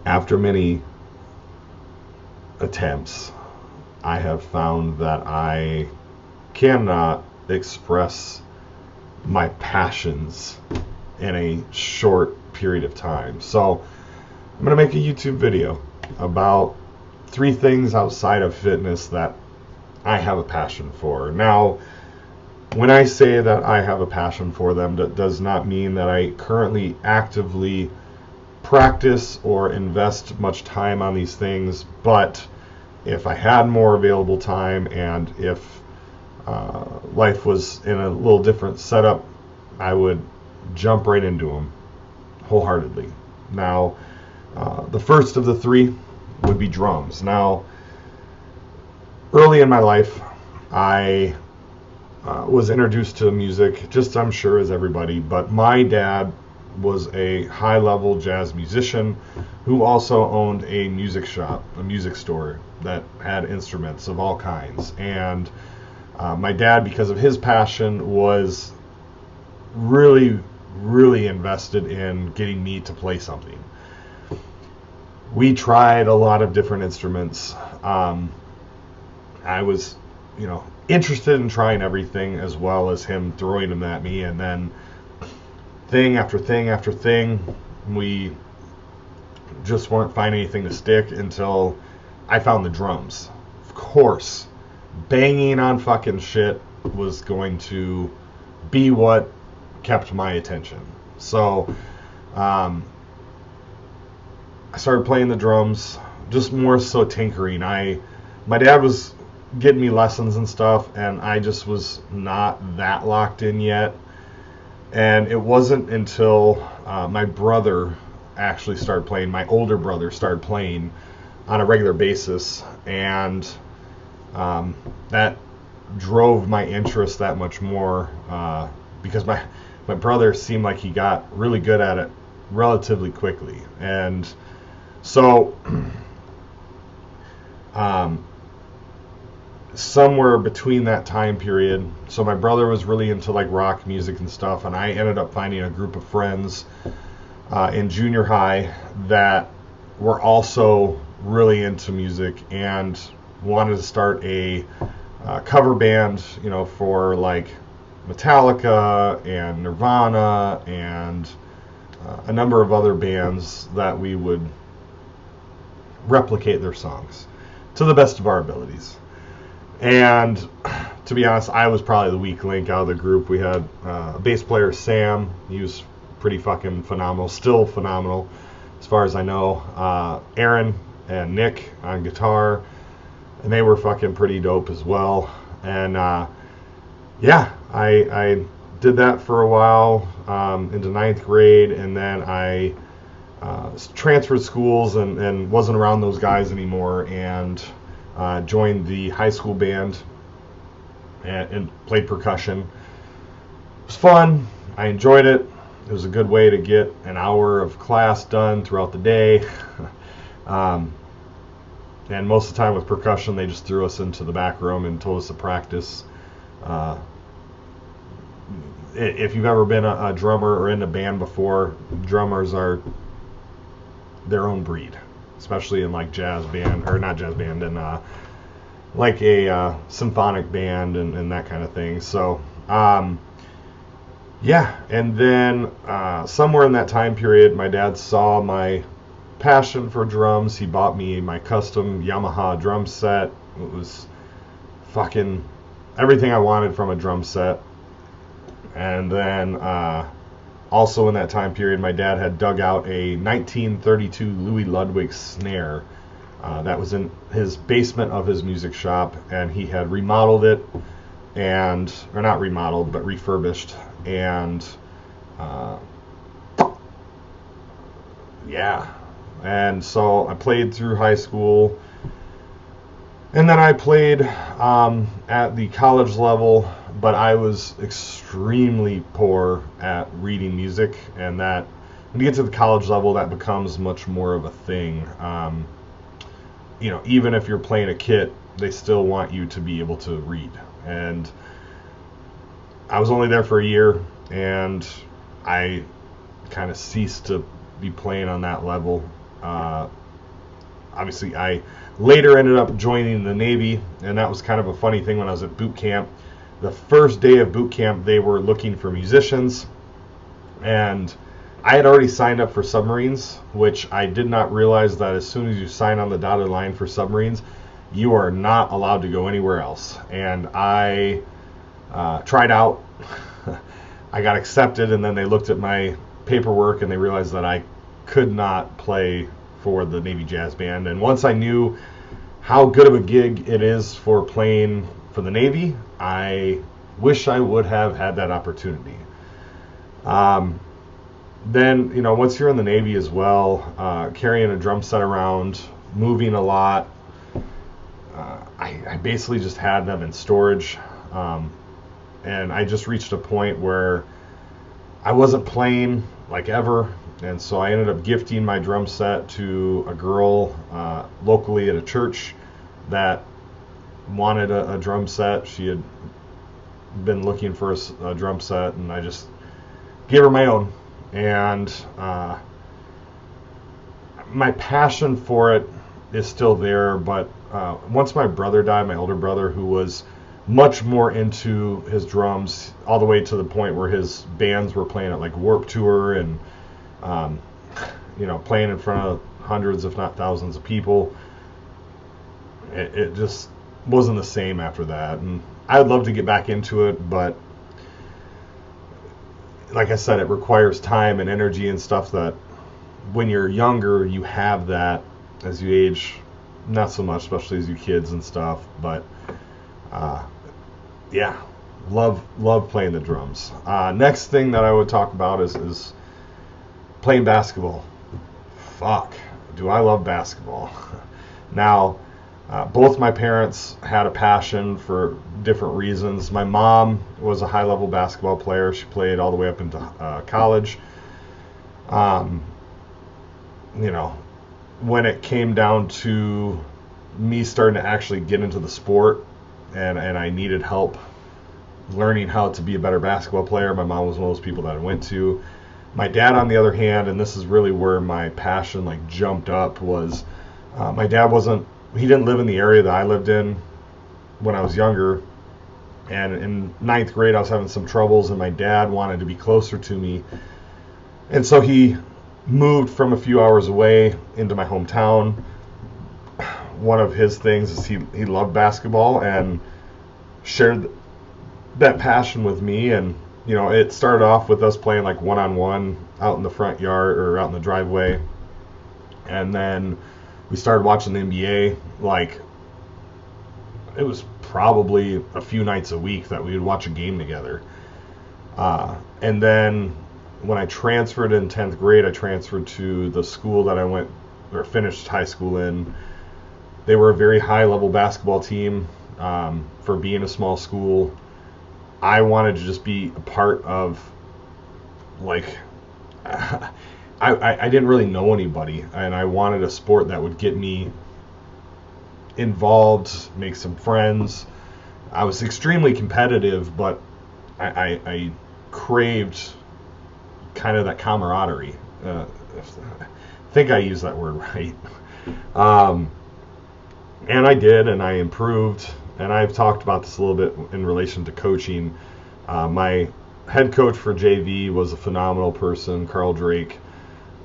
After many attempts, I have found that I cannot express my passions in a short period of time. So I'm going to make a YouTube video about 3 things outside of fitness that I have a passion for. Now, when I say that I have a passion for them, that does not mean that I currently actively practice or invest much time on these things, but if I had more available time and if life was in a little different setup, I would jump right into them wholeheartedly. Now, the first of the 3 would be drums. Now, early in my life, I was introduced to music, just I'm sure as everybody, but my dad was a high-level jazz musician who also owned a music shop, a music store that had instruments of all kinds. And my dad, because of his passion, was really, really invested in getting me to play something. We tried a lot of different instruments. I was, interested in trying everything, as well as him throwing them at me, and then thing after thing after thing, we just weren't finding anything to stick until I found the drums. Of course, banging on fucking shit was going to be what kept my attention. So I started playing the drums, just more so tinkering. My dad was getting me lessons and stuff, and I just was not that locked in yet. And it wasn't until my brother actually started playing, my older brother started playing on a regular basis, and that drove my interest that much more, because my brother seemed like he got really good at it relatively quickly. And so somewhere between that time period, so my brother was really into like rock music and stuff, and I ended up finding a group of friends in junior high that were also really into music and wanted to start a cover band, for like Metallica and Nirvana and a number of other bands that we would replicate their songs to the best of our abilities. And to be honest, I was probably the weak link out of the group. We had a bass player, Sam. He was pretty fucking phenomenal, still phenomenal as far as I know. Aaron and Nick on guitar, and they were fucking pretty dope as well. And yeah, I did that for a while into 9th grade, and then I transferred schools and wasn't around those guys anymore, and joined the high school band and played percussion. It was fun. I enjoyed it. It was a good way to get an hour of class done throughout the day. And most of the time with percussion, they just threw us into the back room and told us to practice. If you've ever been a drummer or in a band before, drummers are their own breed, especially in like jazz band, or not jazz band, and like a symphonic band and that kind of thing. So yeah, and then somewhere in that time period, my dad saw my passion for drums. He bought me my custom Yamaha drum set. It was fucking everything I wanted from a drum set. And then also in that time period, my dad had dug out a 1932 Louis Ludwig snare that was in his basement of his music shop, and he had remodeled it, or not remodeled, but refurbished. And yeah, and so I played through high school, and then I played at the college level, but I was extremely poor at reading music, and that when you get to the college level, that becomes much more of a thing. Even if you're playing a kit, they still want you to be able to read. And I was only there for a year, and I kind of ceased to be playing on that level. Obviously, I later ended up joining the Navy, and that was kind of a funny thing when I was at boot camp. The first day of boot camp, they were looking for musicians, and I had already signed up for submarines, which I did not realize that as soon as you sign on the dotted line for submarines, you are not allowed to go anywhere else. And I tried out. I got accepted, and then they looked at my paperwork and they realized that I could not play for the Navy Jazz Band. And once I knew how good of a gig it is for playing for the Navy, I wish I would have had that opportunity. Then, once you're in the Navy as well, carrying a drum set around, moving a lot, I basically just had them in storage. And I just reached a point where I wasn't playing like ever. And so I ended up gifting my drum set to a girl locally at a church that wanted a drum set. She had been looking for a drum set, and I just gave her my own. And my passion for it is still there, but once my brother died, my older brother, who was much more into his drums, all the way to the point where his bands were playing at like Warped Tour and playing in front of hundreds, if not thousands of people. It just wasn't the same after that. And I'd love to get back into it, but like I said, it requires time and energy and stuff that when you're younger, you have that. As you age, not so much, especially as you kids and stuff. But yeah, love playing the drums. Next thing that I would talk about is playing basketball. Fuck, do I love basketball. Now, both my parents had a passion for different reasons. My mom was a high-level basketball player. She played all the way up into college. When it came down to me starting to actually get into the sport, and I needed help learning how to be a better basketball player, my mom was one of those people that I went to. My dad, on the other hand, and this is really where my passion jumped up, was my dad he didn't live in the area that I lived in when I was younger. And in 9th grade, I was having some troubles, and my dad wanted to be closer to me. And so he moved from a few hours away into my hometown. One of his things is he loved basketball and shared that passion with me. And, it started off with us playing one-on-one out in the front yard or out in the driveway. And then we started watching the NBA. It was probably a few nights a week that we would watch a game together. And then when I transferred in 10th grade, I transferred to the school that I finished high school in. They were a very high-level basketball team. For being a small school, I wanted to just be a part of, I didn't really know anybody, and I wanted a sport that would get me involved, make some friends. I was extremely competitive, but I craved kind of that camaraderie. I think I used that word right. And I did, and I improved. And I've talked about this a little bit in relation to coaching. My head coach for JV was a phenomenal person, Carl Drake.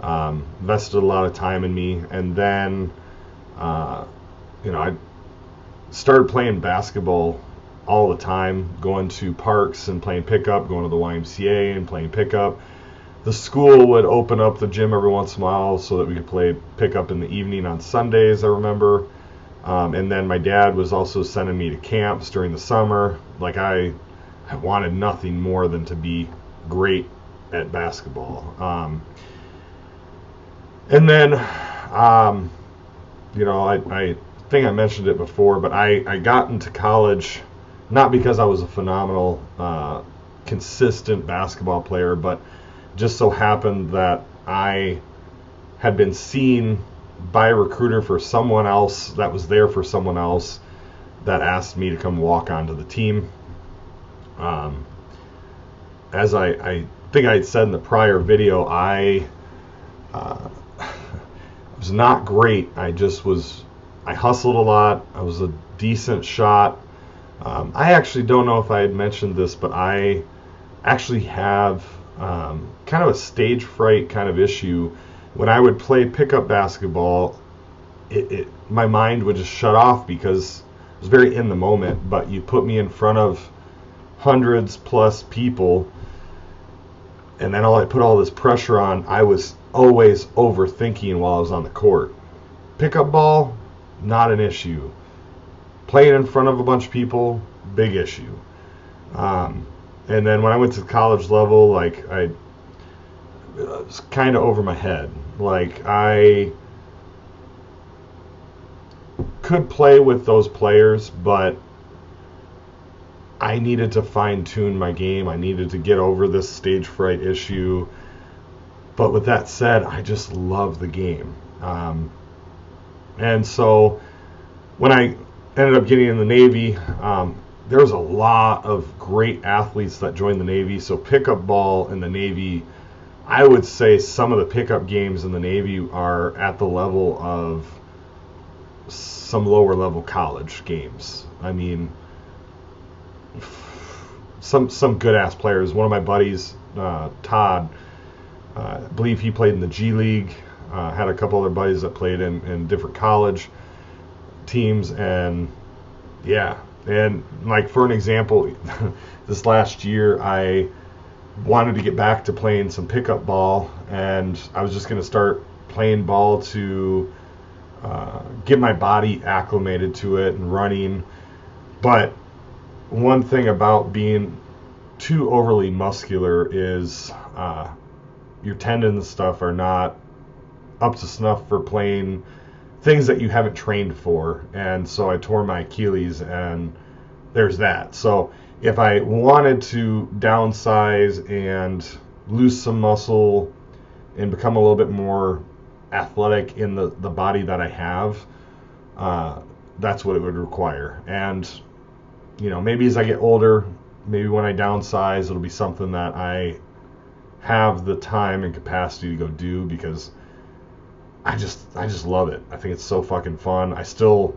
Invested a lot of time in me. And then, I started playing basketball all the time, going to parks and playing pickup, going to the YMCA and playing pickup. The school would open up the gym every once in a while so that we could play pickup in the evening on Sundays, I remember. And then my dad was also sending me to camps during the summer. I wanted nothing more than to be great at basketball. And then, I think I mentioned it before, but I got into college not because I was a phenomenal, consistent basketball player, but just so happened that I had been seen by a recruiter for someone else that was there for someone else that asked me to come walk onto the team. As I think I had said in the prior video, I was not great. I hustled a lot. I was a decent shot. I actually don't know if I had mentioned this, but I actually have kind of a stage fright kind of issue. When I would play pickup basketball, my mind would just shut off because it was very in the moment. But you put me in front of hundreds plus people, and then I put all this pressure on. I was always overthinking while I was on the court. Pickup ball, not an issue. Playing in front of a bunch of people, big issue. And then when I went to the college level, like, I was kind of over my head. Like, I could play with those players, but I needed to fine tune my game. I needed to get over this stage fright issue. But with that said, I just love the game. And so when I ended up getting in the Navy, there was a lot of great athletes that joined the Navy. So pickup ball in the Navy, I would say some of the pickup games in the Navy are at the level of some lower level college games. I mean, some good ass players. One of my buddies, Todd, I believe he played in the G League. Had a couple other buddies that played in different college teams, and yeah. And like, for an example, this last year I wanted to get back to playing some pickup ball, and I was just going to start playing ball to get my body acclimated to it and running. But one thing about being too overly muscular is your tendons and stuff are not up to snuff for playing things that you haven't trained for. And so I tore my Achilles, and there's that. So if I wanted to downsize and lose some muscle and become a little bit more athletic in the body that I have, that's what it would require. And maybe as I get older, maybe when I downsize, it'll be something that I have the time and capacity to go do, because I just love it. I think it's so fucking fun. I still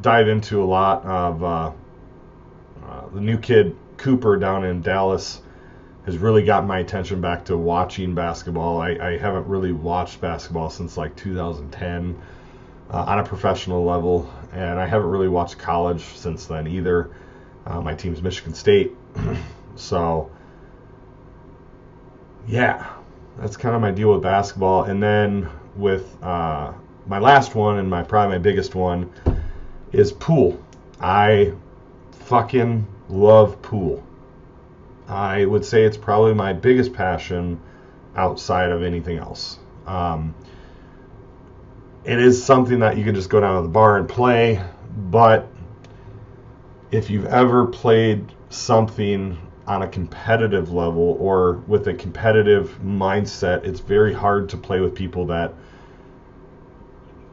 dive into a lot of the new kid Cooper down in Dallas has really gotten my attention back to watching basketball. I haven't really watched basketball since like 2010 on a professional level, and I haven't really watched college since then either. My team's Michigan State. So yeah, that's kind of my deal with basketball. And then with my last one, and probably my biggest one, is pool. I fucking love pool. I would say it's probably my biggest passion outside of anything else. It is something that you can just go down to the bar and play, but if you've ever played something on a competitive level or with a competitive mindset, it's very hard to play with people that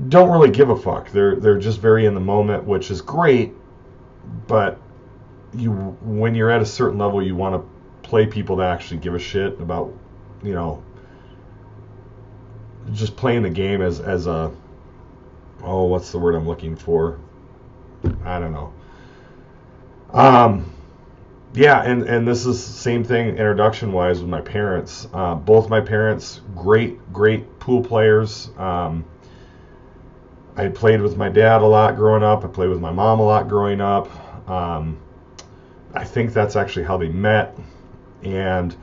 don't really give a fuck. They're just very in the moment, which is great, but when you're at a certain level, you want to play people that actually give a shit about, just playing the game as a, what's the word I'm looking for? I don't know. Yeah, and this is the same thing introduction-wise with my parents. Both my parents, great pool players. I played with my dad a lot growing up. I played with my mom a lot growing up. I think that's actually how they met. And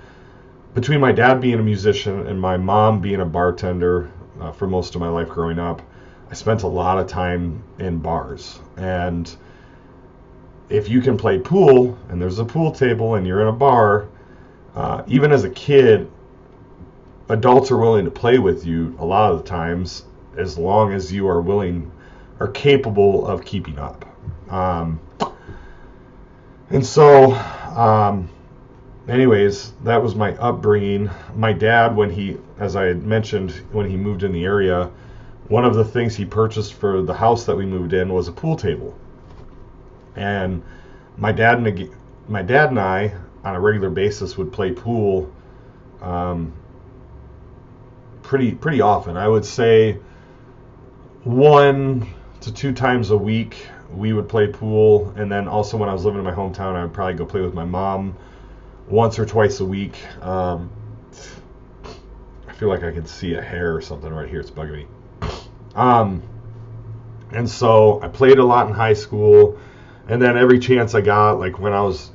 between my dad being a musician and my mom being a bartender for most of my life growing up, I spent a lot of time in bars. And if you can play pool and there's a pool table and you're in a bar, even as a kid, adults are willing to play with you a lot of the times, as long as you are capable of keeping up. And so, anyways, that was my upbringing. My dad, as I had mentioned, when he moved in the area, one of the things he purchased for the house that we moved in was a pool table. And my dad and I, on a regular basis, would play pool pretty often. I would say 1 to 2 times a week we would play pool, and then also when I was living in my hometown, I would probably go play with my mom once or twice a week. I feel like I can see a hair or something right here. It's bugging me. And so I played a lot in high school, and then every chance I got, like when I was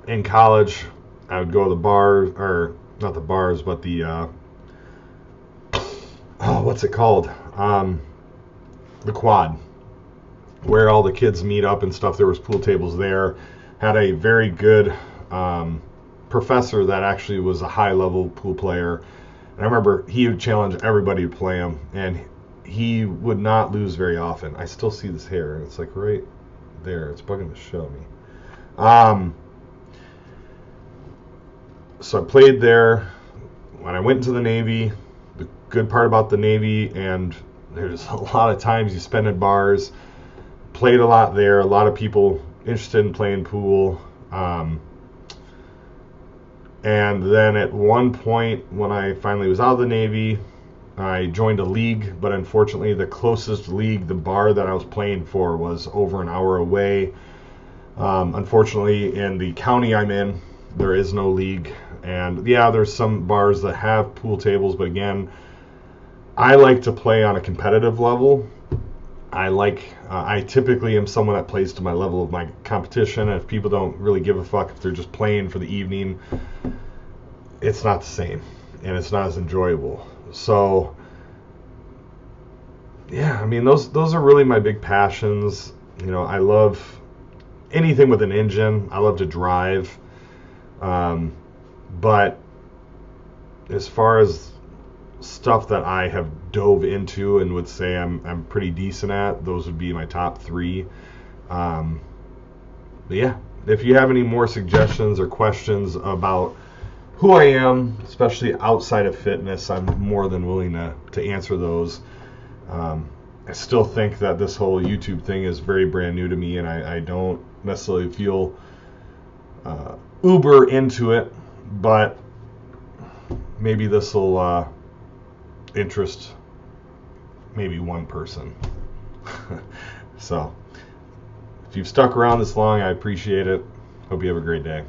in college, I would go to the bars, or not the bars, but the what's it called? The Quad, where all the kids meet up and stuff. There was pool tables there. Had a very good professor that actually was a high-level pool player. And I remember he would challenge everybody to play him, and he would not lose very often. I still see this hair, and it's like right there. It's bugging to show me. So I played there. When I went into the Navy, the good part about the Navy, and there's a lot of times you spend in bars, played a lot there, a lot of people interested in playing pool. And then at one point, when I finally was out of the Navy, I joined a league, but unfortunately the closest league, the bar that I was playing for, was over an hour away. Unfortunately, in the county I'm in, there is no league. And yeah, there's some bars that have pool tables, but again, I like to play on a competitive level. I typically am someone that plays to my level of my competition, and if people don't really give a fuck if they're just playing for the evening, it's not the same, and it's not as enjoyable. So, yeah, I mean, those are really my big passions. You know, I love anything with an engine. I love to drive. But as far as stuff that I have dove into and would say I'm pretty decent at, those would be my top three. But yeah, if you have any more suggestions or questions about who I am, especially outside of fitness, I'm more than willing to answer those. I still think that this whole YouTube thing is very brand new to me, and I don't necessarily feel uber into it, but maybe this will interest maybe one person. So if you've stuck around this long, I appreciate it. Hope you have a great day.